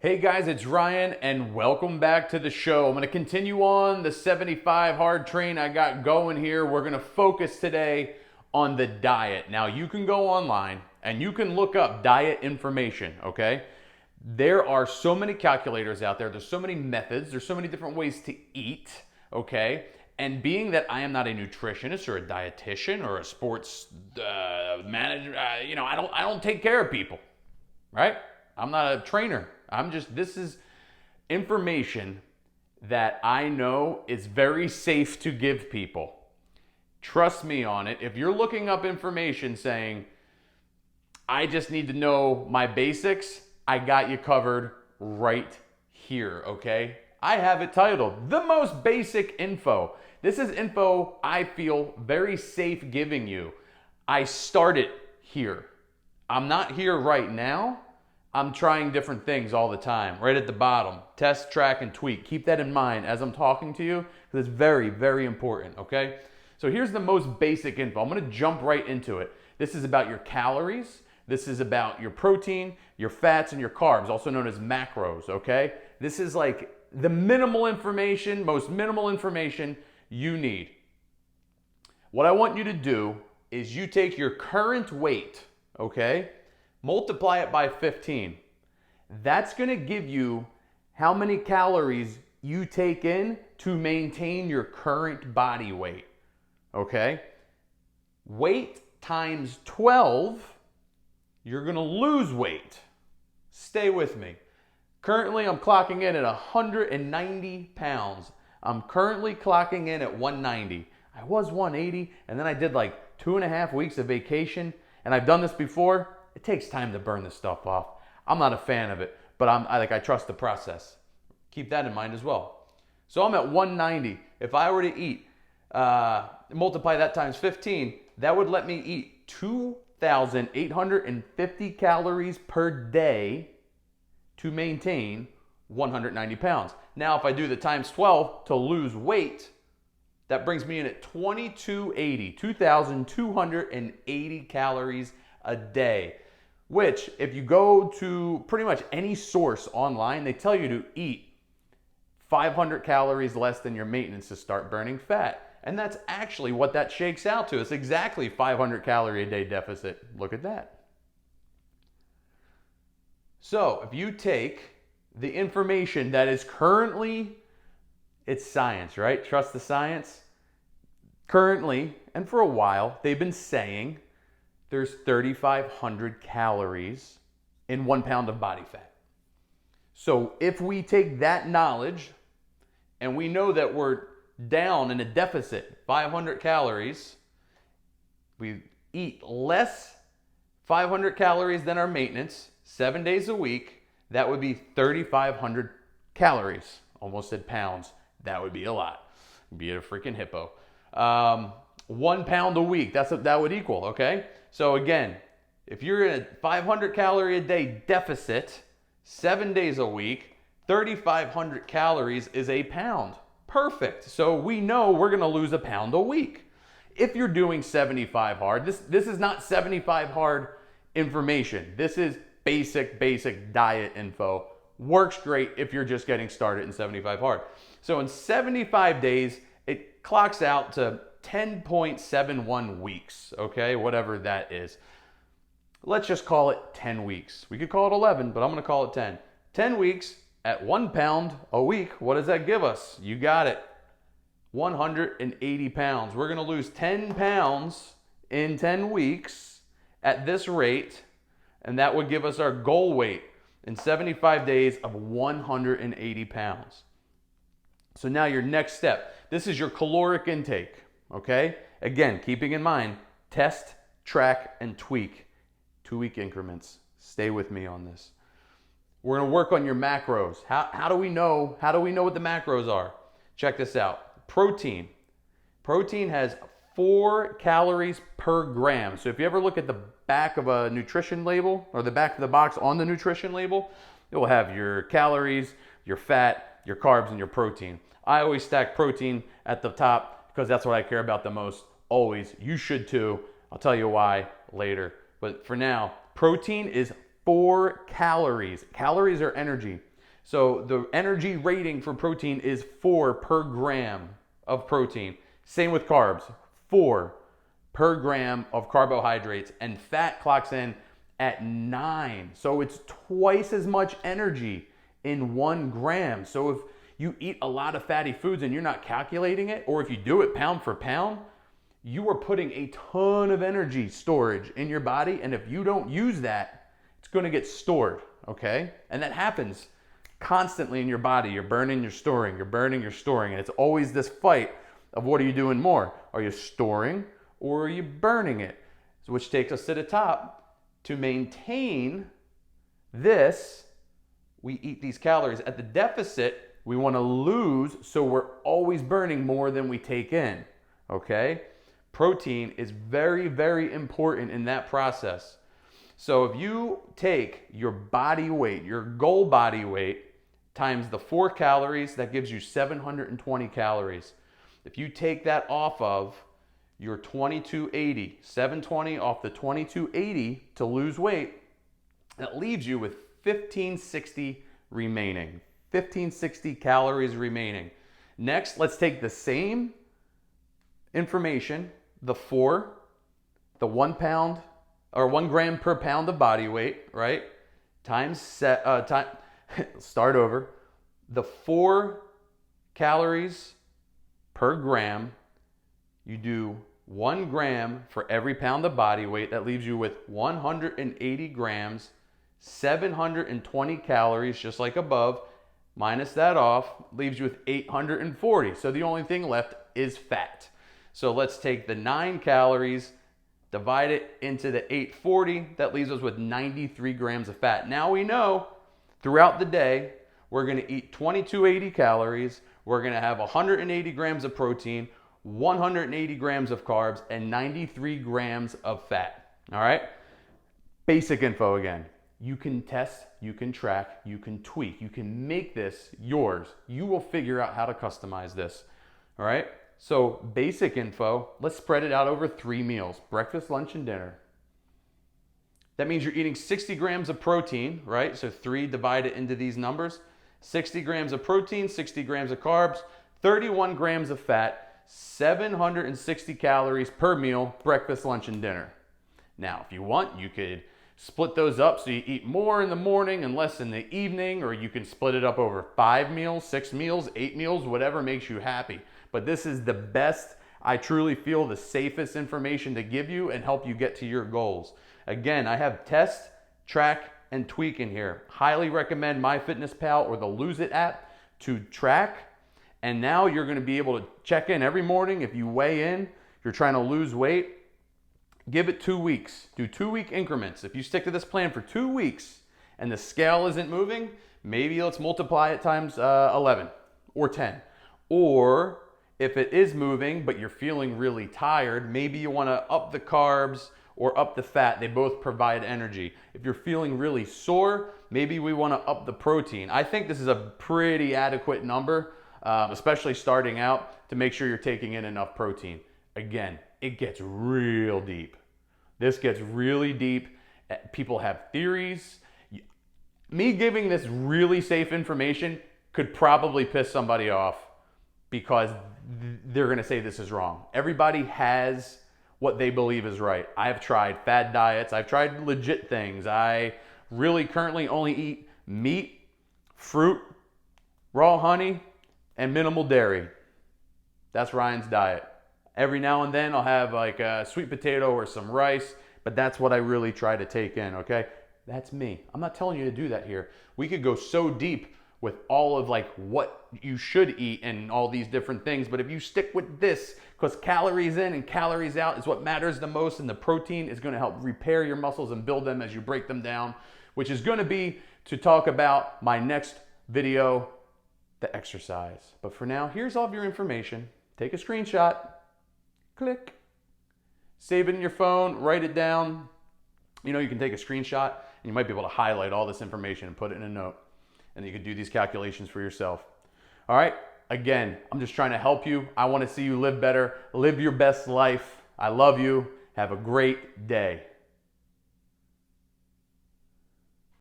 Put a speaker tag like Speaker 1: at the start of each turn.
Speaker 1: Hey guys, it's Ryan and welcome back to the show. I'm going to continue on the 75 hard train I got going here. We're going to focus today on the diet. Now, you can go online and you can look up diet information, okay? There are so many calculators out there. There's so many methods. There's so many different ways to eat, okay? And being that I am not a nutritionist or a dietitian or a sports manager, I don't take care of people, right? I'm not a trainer. This is information that I know is very safe to give people. Trust me on it. If you're looking up information saying, I just need to know my basics, I got you covered right here, okay? I have it titled, The Most Basic Info. This is info I feel very safe giving you. I started here. I'm not here right now. I'm trying different things all the time. Right at the bottom, test, track, and tweak. Keep that in mind as I'm talking to you because it's very, very important, okay? So here's the most basic info. I'm gonna jump right into it. This is about your calories. This is about your protein, your fats, and your carbs, also known as macros, okay? This is like the minimal information, most minimal information you need. What I want you to do is you take your current weight, okay? Multiply it by 15. That's going to give you how many calories you take in to maintain your current body weight. Okay? Weight times 12, you're going to lose weight. Stay with me. Currently, I'm clocking in at 190 pounds. I'm currently clocking in at 190. I was 180, and then I did like 2.5 weeks of vacation, and I've done this before. It takes time to burn this stuff off. I'm not a fan of it, but I trust the process. Keep that in mind as well. So I'm at 190. If I were to eat, multiply that times 15, that would let me eat 2,850 calories per day to maintain 190 pounds. Now, if I do the times 12 to lose weight, that brings me in at 2,280 calories a day, which if you go to pretty much any source online, they tell you to eat 500 calories less than your maintenance to start burning fat. And that's actually what that shakes out to. It's exactly 500 calorie a day deficit. Look at that. So if you take the information that is currently, it's science, right? Trust the science. Currently, and for a while, they've been saying there's 3,500 calories in 1 pound of body fat. So if we take that knowledge and we know that we're down in a deficit, 500 calories, we eat less 500 calories than our maintenance, 7 days a week, that would be 3,500 calories. Almost said pounds. That would be a lot. Be a freaking hippo. 1 pound a week, that's what that would equal, okay? So again, if you're in a 500 calorie a day deficit, 7 days a week, 3,500 calories is a pound. Perfect. So we know we're going to lose a pound a week. If you're doing 75 hard, this is not 75 hard information. This is basic diet info. Works great if you're just getting started in 75 hard. So in 75 days, it clocks out to 10.71 weeks, okay? Whatever that is. Let's just call it 10 weeks. We could call it 11, but I'm going to call it 10. 10 weeks at 1 pound a week, what does that give us? You got it. 180 pounds. We're going to lose 10 pounds in 10 weeks at this rate, and that would give us our goal weight in 75 days of 180 pounds. So now your next step. This is your caloric intake. Okay? Again, keeping in mind, test, track, and tweak. 2-week increments. Stay with me on this. We're going to work on your macros. How do we know what the macros are? Check this out. Protein. Protein has 4 calories per gram. So if you ever look at the back of a nutrition label or the back of the box on the nutrition label, it will have your calories, your fat, your carbs, and your protein. I always stack protein at the top because that's what I care about the most. Always. You should too. I'll tell you why later. But for now, protein is 4 calories. Calories are energy. So the energy rating for protein is 4 per gram of protein. Same with carbs, 4 per gram of carbohydrates, and fat clocks in at 9. So it's twice as much energy in 1 gram. So if you eat a lot of fatty foods and you're not calculating it, or if you do it pound for pound, you are putting a ton of energy storage in your body, and if you don't use that, it's going to get stored, okay? And that happens constantly in your body. You're burning, you're storing, you're burning, you're storing, and it's always this fight of what are you doing more? Are you storing or are you burning it? So which takes us to the top. To maintain this, we eat these calories. At the deficit, we want to lose, so we're always burning more than we take in, okay? Protein is very, very important in that process. So if you take your body weight, your goal body weight, times the 4 calories, that gives you 720 calories. If you take that off of your 2280, 720 off the 2280 to lose weight, that leaves you with 1560 remaining. 1560 calories remaining. Next, let's take the same information, the 4, the 1 pound or 1 gram per pound of body weight, right? Start over. The 4 calories per gram, you do 1 gram for every pound of body weight. That leaves you with 180 grams, 720 calories, just like above. Minus that off, leaves you with 840. So the only thing left is fat. So let's take the 9 calories, divide it into the 840. That leaves us with 93 grams of fat. Now we know throughout the day, we're going to eat 2280 calories. We're going to have 180 grams of protein, 180 grams of carbs, and 93 grams of fat. All right? Basic info again. You can test, you can track, you can tweak, you can make this yours. You will figure out how to customize this. All right? So basic info, let's spread it out over 3 meals, breakfast, lunch, and dinner. That means you're eating 60 grams of protein, right? So 3 divided into these numbers. 60 grams of protein, 60 grams of carbs, 31 grams of fat, 760 calories per meal, breakfast, lunch, and dinner. Now, if you want, you could split those up so you eat more in the morning and less in the evening, or you can split it up over 5 meals, 6 meals, 8 meals, whatever makes you happy. But this is the best, I truly feel, the safest information to give you and help you get to your goals. Again, I have test, track, and tweak in here. Highly recommend MyFitnessPal or the Lose It app to track. And now you're going to be able to check in every morning. If you weigh in, you're trying to lose weight, give it 2 weeks. Do 2-week increments. If you stick to this plan for 2 weeks and the scale isn't moving, maybe let's multiply it times 11 or 10. Or if it is moving, but you're feeling really tired, maybe you want to up the carbs or up the fat. They both provide energy. If you're feeling really sore, maybe we want to up the protein. I think this is a pretty adequate number, especially starting out, to make sure you're taking in enough protein. Again, it gets real deep. This gets really deep. People have theories. Me giving this really safe information could probably piss somebody off because they're going to say this is wrong. Everybody has what they believe is right. I've tried fad diets. I've tried legit things. I really currently only eat meat, fruit, raw honey, and minimal dairy. That's Ryan's diet. Every now and then I'll have like a sweet potato or some rice, but that's what I really try to take in, okay? That's me. I'm not telling you to do that here. We could go so deep with all of like what you should eat and all these different things, but if you stick with this, because calories in and calories out is what matters the most, and the protein is going to help repair your muscles and build them as you break them down, which is going to be to talk about my next video, the exercise. But for now, here's all of your information. Take a screenshot, click, save it in your phone, write it down. You know, you can take a screenshot and you might be able to highlight all this information and put it in a note. And you can do these calculations for yourself. All right. Again, I'm just trying to help you. I want to see you live better, live your best life. I love you. Have a great day.